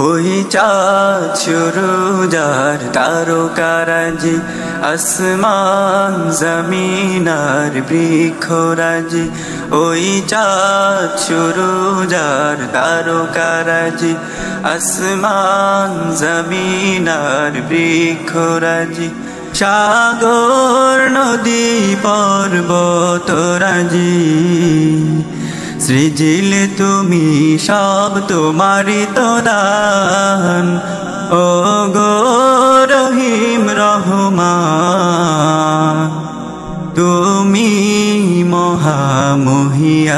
ওই চাঁদ সূরজ আর তারকারাজি, আসমান জমিন আর বৃক্ষরাজি। ওই চাঁদ সূরজ আর তারকারাজি, আসমান জমিন আর বৃক্ষরাজি। সাগর নদী পর্বতরাজি, সৃজিলে তুমি সব তোমারি তো দান। ও গো রহিম রহমান, তুমি মহামহিয়ান।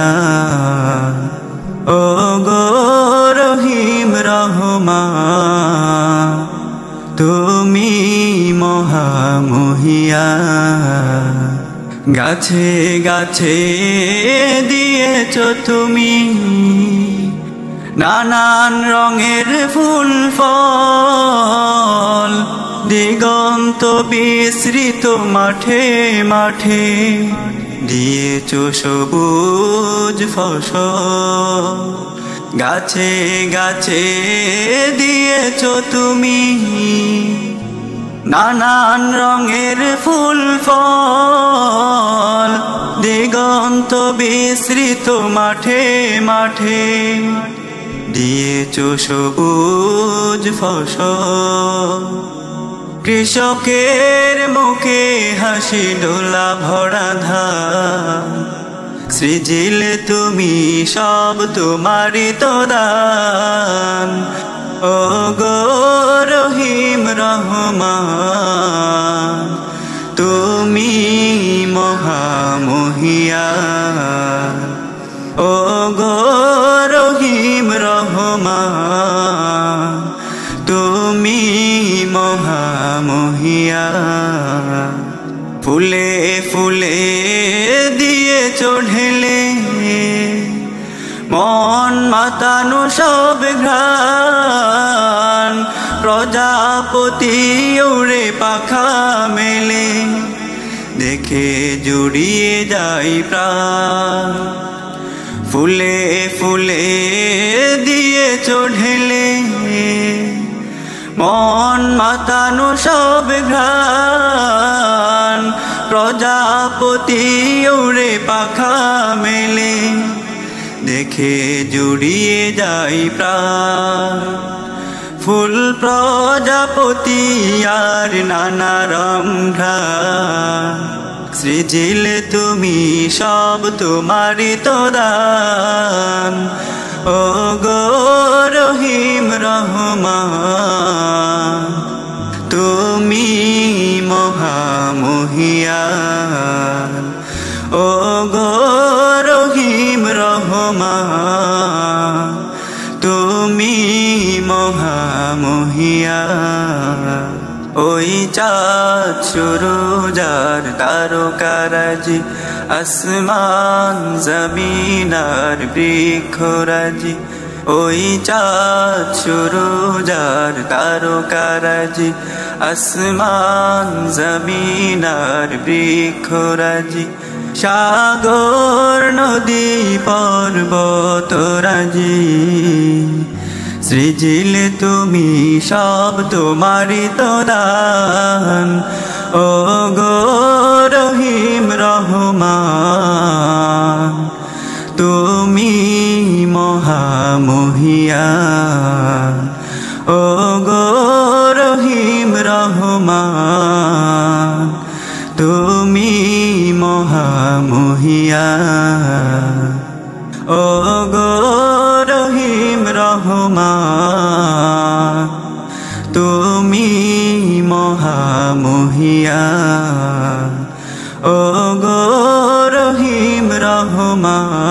ও গো রহিম রহমান, তুমি মহামহিয়ান। গাছে গাছে দিয়েছো তুমি নানান রঙের ফুল ফল, দিগন্ত বিস্তৃত মাঠে মাঠে দিয়েছো সবুজ ফসল। গাছে গাছে দিয়েছো তুমি নানান রঙের ফুল ফল, দিগন্ত বিস্তৃত মাঠে মাঠে দিয়েছো সবুজ ফসল। কৃষকের মুখে হাসি ডোলা ভরা ধান, সৃজিলে তুমি সব তোমারি তো দান। ও গো রহিম রহমান, তুমি মহামহিয়ান। ও গো রহিম রহমান, তুমি মহামহিয়ান। ফুলে ফুলে দিয়েছো ঢেলে মন মাতানো সব ঘ্রাণ, প্রজাপতি উড়ে পাখা মেলে দেখে জুড়িয়ে যাই প্রাণ। ফুলে ফুলে দিয়েছো ঢেলে মন মাতানো সব ঘ্রাণ, প্রজাপতি উড়ে পাখা মেলে দেখে জুড়িয়ে যাই প্রাণ। ফুল প্রজাপতি আর নানা রং ঘ্রাণ, সৃজিলে তুমি সব তোমারি তো দান। ও গো রহিম রহমান, তুমি মহামহিয়ান। ও গো রহিম রহমান, তুমি মহামহিয়ান। ওই চাঁদ সূরজ আর তারকারাজি, আসমান জমিন আর বৃক্ষরাজি। ওই চাঁদ সূরজ আর তারকারাজি, আসমান জমিন আর বৃক্ষরাজি। সাগর নদী পর্বতরাজি, সৃজিলে তুমি সব তোমারি তো দান। ও গো রহিম রহমান, তুমি মহামহিয়ান। ও গো রহিম রহমান, তুমি মহামহিয়ান। ও গো রহিম রহমান, তুমি মহামহিয়ান। ও গো রহিম রহমান।